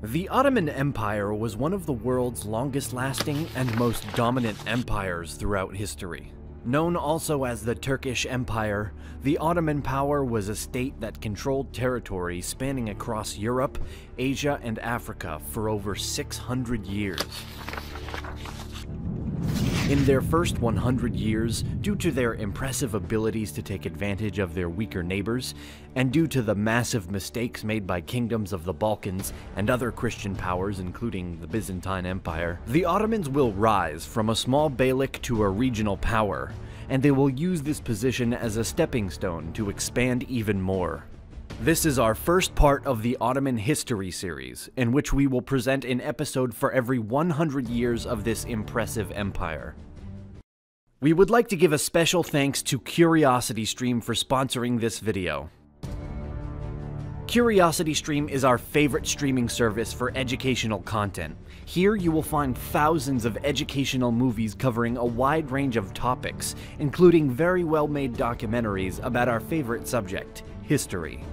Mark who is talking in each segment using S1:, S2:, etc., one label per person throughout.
S1: The Ottoman Empire was one of the world's longest-lasting and most dominant empires throughout history. Known also as the Turkish Empire, the Ottoman power was a state that controlled territory spanning across Europe, Asia, and Africa for over 600 years. In their first 100 years, due to their impressive abilities to take advantage of their weaker neighbors, and due to the massive mistakes made by kingdoms of the Balkans and other Christian powers including the Byzantine Empire, the Ottomans will rise from a small beylik to a regional power, and they will use this position as a stepping stone to expand even more. This is our first part of the Ottoman history series, in which we will present an episode for every 100 years of this impressive empire. We would like to give a special thanks to CuriosityStream for sponsoring this video. CuriosityStream is our favorite streaming service for educational content. Here you will find thousands of educational movies covering a wide range of topics, including very well-made documentaries about our favorite subject, history.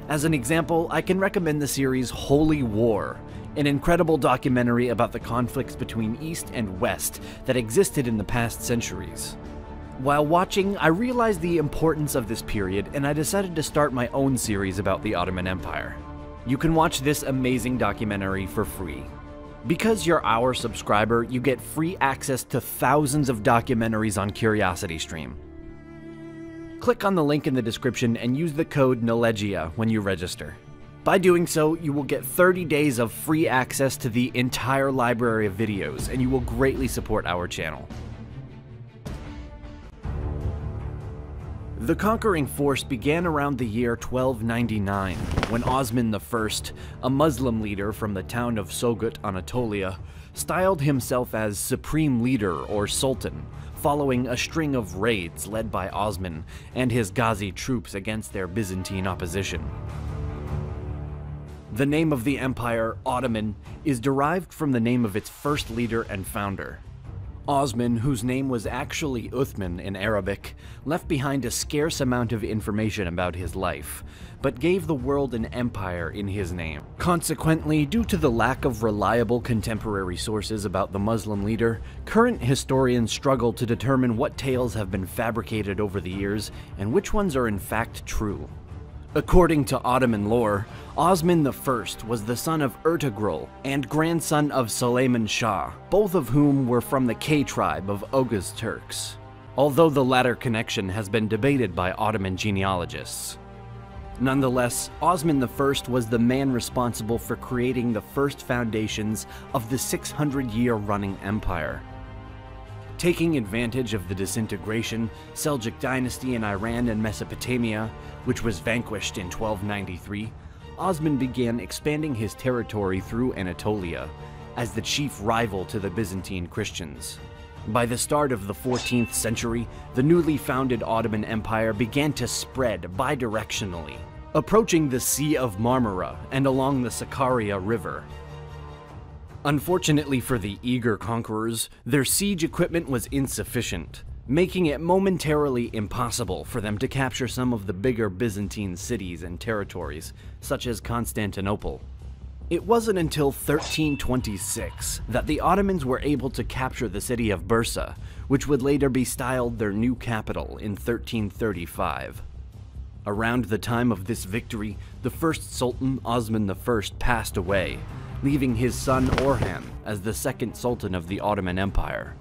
S1: As an example, I can recommend the series Holy War, an incredible documentary about the conflicts between East and West that existed in the past centuries. While watching, I realized the importance of this period, and I decided to start my own series about the Ottoman Empire. You can watch this amazing documentary for free. Because you're our subscriber, you get free access to thousands of documentaries on CuriosityStream. Click on the link in the description and use the code Knowledgia when you register. By doing so, you will get 30 days of free access to the entire library of videos, and you will greatly support our channel. The conquering force began around the year 1299, when Osman I, a Muslim leader from the town of Sogut, Anatolia, styled himself as Supreme Leader or Sultan, following a string of raids led by Osman and his Ghazi troops against their Byzantine opposition. The name of the empire, Ottoman, is derived from the name of its first leader and founder. Osman, whose name was actually Uthman in Arabic, left behind a scarce amount of information about his life, but gave the world an empire in his name. Consequently, due to the lack of reliable contemporary sources about the Muslim leader, current historians struggle to determine what tales have been fabricated over the years and which ones are in fact true. According to Ottoman lore, Osman I was the son of Ertugrul and grandson of Suleiman Shah, both of whom were from the K tribe of Oghuz Turks, although the latter connection has been debated by Ottoman genealogists. Nonetheless, Osman I was the man responsible for creating the first foundations of the 600-year-running empire. Taking advantage of the disintegration, Seljuk dynasty in Iran and Mesopotamia, which was vanquished in 1293, Osman began expanding his territory through Anatolia as the chief rival to the Byzantine Christians. By the start of the 14th century, the newly founded Ottoman Empire began to spread bidirectionally, approaching the Sea of Marmara and along the Sakarya River. Unfortunately for the eager conquerors, their siege equipment was insufficient, making it momentarily impossible for them to capture some of the bigger Byzantine cities and territories, such as Constantinople. It wasn't until 1326 that the Ottomans were able to capture the city of Bursa, which would later be styled their new capital in 1335. Around the time of this victory, the first Sultan, Osman I, passed away, leaving his son Orhan as the second Sultan of the Ottoman Empire.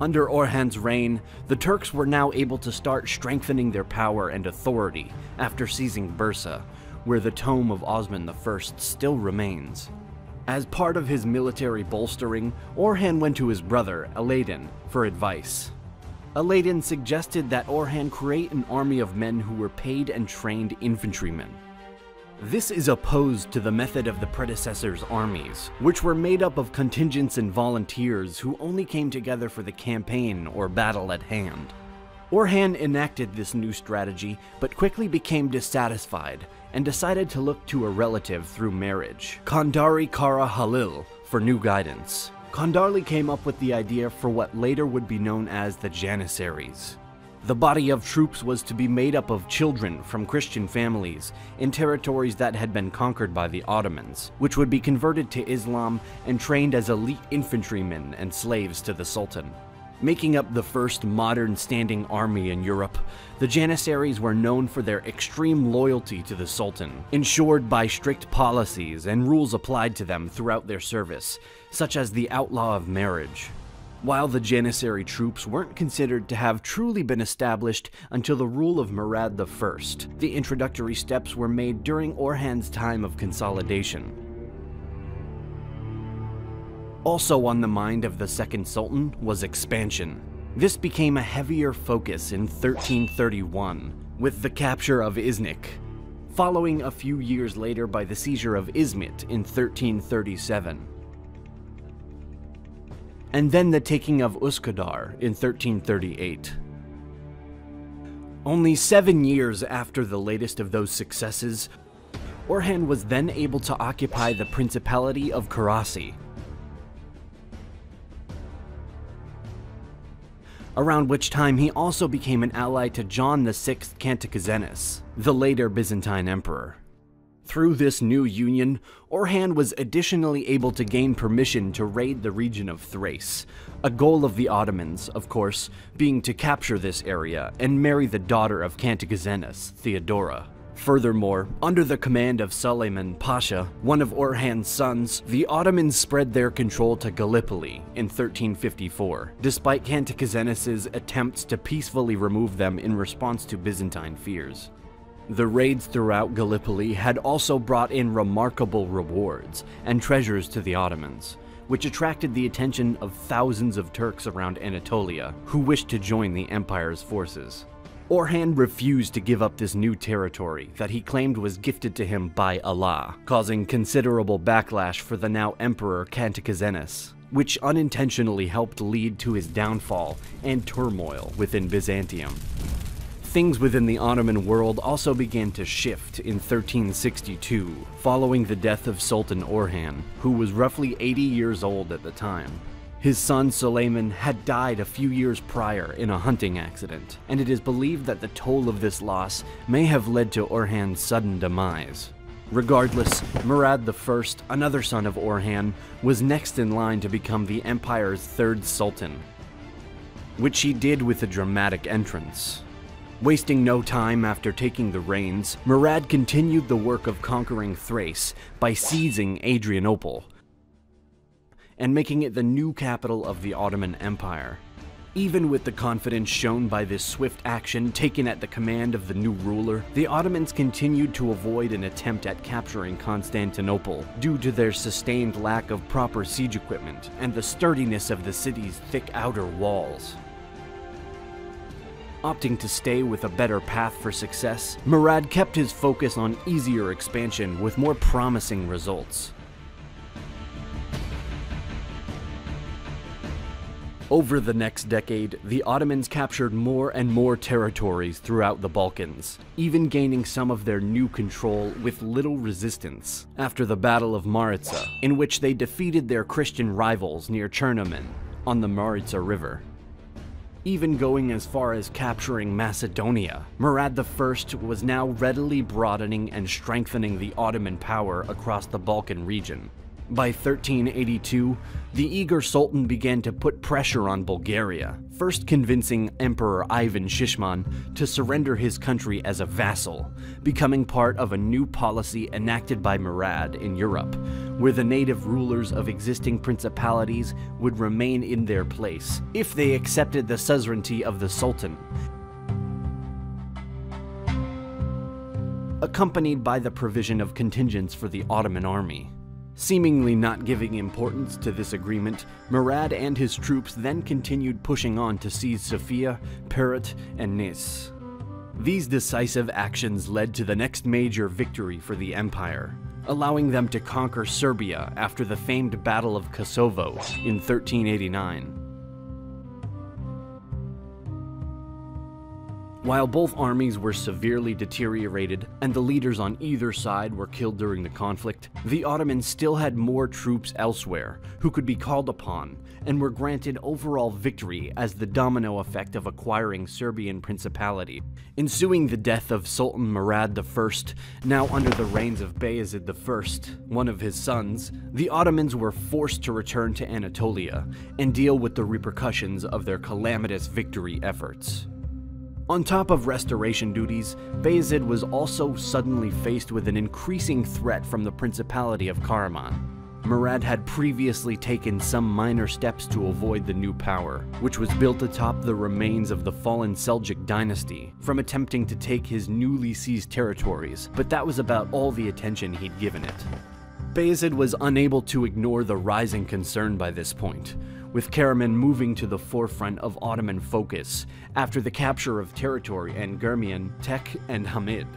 S1: Under Orhan's reign, the Turks were now able to start strengthening their power and authority after seizing Bursa, where the tomb of Osman I still remains. As part of his military bolstering, Orhan went to his brother, Alaeddin, for advice. Alaeddin suggested that Orhan create an army of men who were paid and trained infantrymen. This is opposed to the method of the predecessors' armies, which were made up of contingents and volunteers who only came together for the campaign or battle at hand. Orhan enacted this new strategy, but quickly became dissatisfied and decided to look to a relative through marriage, Kandari Kara Halil, for new guidance. Kandari came up with the idea for what later would be known as the Janissaries. The body of troops was to be made up of children from Christian families in territories that had been conquered by the Ottomans, which would be converted to Islam and trained as elite infantrymen and slaves to the Sultan. Making up the first modern standing army in Europe, the Janissaries were known for their extreme loyalty to the Sultan, ensured by strict policies and rules applied to them throughout their service, such as the outlaw of marriage. While the Janissary troops weren't considered to have truly been established until the rule of Murad I, the introductory steps were made during Orhan's time of consolidation. Also on the mind of the second Sultan was expansion. This became a heavier focus in 1331, with the capture of Iznik, following a few years later by the seizure of Izmit in 1337. And then the taking of Üsküdar in 1338. Only 7 years after the latest of those successes, Orhan was then able to occupy the Principality of Creasy, around which time he also became an ally to John VI Cantacuzenus, the later Byzantine emperor. Through this new union, Orhan was additionally able to gain permission to raid the region of Thrace, a goal of the Ottomans, of course, being to capture this area and marry the daughter of Cantacuzenus, Theodora. Furthermore, under the command of Suleiman Pasha, one of Orhan's sons, the Ottomans spread their control to Gallipoli in 1354, despite Cantacuzenus's attempts to peacefully remove them in response to Byzantine fears. The raids throughout Gallipoli had also brought in remarkable rewards and treasures to the Ottomans, which attracted the attention of thousands of Turks around Anatolia who wished to join the empire's forces. Orhan refused to give up this new territory that he claimed was gifted to him by Allah, causing considerable backlash for the now emperor Cantacuzenus, which unintentionally helped lead to his downfall and turmoil within Byzantium. Things within the Ottoman world also began to shift in 1362, following the death of Sultan Orhan, who was roughly 80 years old at the time. His son Suleiman had died a few years prior in a hunting accident, and it is believed that the toll of this loss may have led to Orhan's sudden demise. Regardless, Murad I, another son of Orhan, was next in line to become the empire's third sultan, which he did with a dramatic entrance. Wasting no time after taking the reins, Murad continued the work of conquering Thrace by seizing Adrianople and making it the new capital of the Ottoman Empire. Even with the confidence shown by this swift action taken at the command of the new ruler, the Ottomans continued to avoid an attempt at capturing Constantinople due to their sustained lack of proper siege equipment and the sturdiness of the city's thick outer walls. Opting to stay with a better path for success, Murad kept his focus on easier expansion with more promising results. Over the next decade, the Ottomans captured more and more territories throughout the Balkans, even gaining some of their new control with little resistance after the Battle of Maritsa, in which they defeated their Christian rivals near Chernomen on the Maritsa River. Even going as far as capturing Macedonia, Murad I was now readily broadening and strengthening the Ottoman power across the Balkan region. By 1382, the eager Sultan began to put pressure on Bulgaria, first convincing Emperor Ivan Shishman to surrender his country as a vassal, becoming part of a new policy enacted by Murad in Europe, where the native rulers of existing principalities would remain in their place if they accepted the suzerainty of the Sultan, accompanied by the provision of contingents for the Ottoman army. Seemingly not giving importance to this agreement, Murad and his troops then continued pushing on to seize Sofia, Perat, and Nis. These decisive actions led to the next major victory for the empire, allowing them to conquer Serbia after the famed Battle of Kosovo in 1389. While both armies were severely deteriorated and the leaders on either side were killed during the conflict, the Ottomans still had more troops elsewhere who could be called upon and were granted overall victory as the domino effect of acquiring Serbian principality. Ensuing the death of Sultan Murad I, now under the reigns of Bayezid I, one of his sons, the Ottomans were forced to return to Anatolia and deal with the repercussions of their calamitous victory efforts. On top of restoration duties, Bayezid was also suddenly faced with an increasing threat from the Principality of Karaman. Murad had previously taken some minor steps to avoid the new power, which was built atop the remains of the fallen Seljuk dynasty, from attempting to take his newly seized territories, but that was about all the attention he'd given it. Bayezid was unable to ignore the rising concern by this point, with Karaman moving to the forefront of Ottoman focus after the capture of territory in Germian, Tek, and Hamid.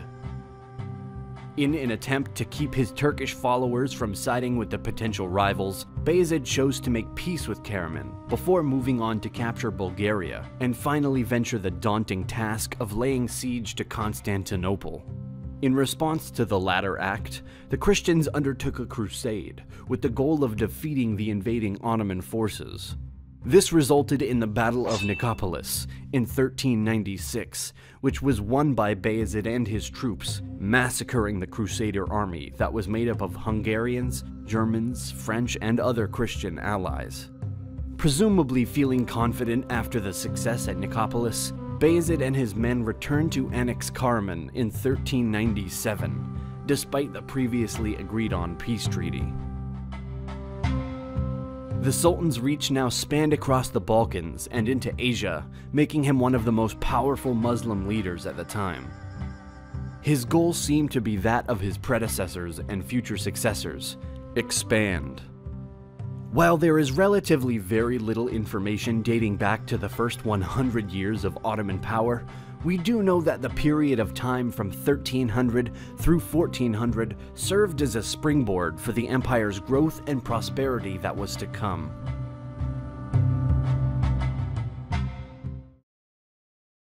S1: In an attempt to keep his Turkish followers from siding with the potential rivals, Bayezid chose to make peace with Karaman before moving on to capture Bulgaria and finally venture the daunting task of laying siege to Constantinople. In response to the latter act, the Christians undertook a crusade with the goal of defeating the invading Ottoman forces. This resulted in the Battle of Nicopolis in 1396, which was won by Bayezid and his troops, massacring the Crusader army that was made up of Hungarians, Germans, French, and other Christian allies. Presumably feeling confident after the success at Nicopolis, Bayezid and his men returned to annex Karaman in 1397, despite the previously agreed-on peace treaty. The Sultan's reach now spanned across the Balkans and into Asia, making him one of the most powerful Muslim leaders at the time. His goal seemed to be that of his predecessors and future successors: expand. While there is relatively very little information dating back to the first 100 years of Ottoman power, we do know that the period of time from 1300 through 1400 served as a springboard for the empire's growth and prosperity that was to come.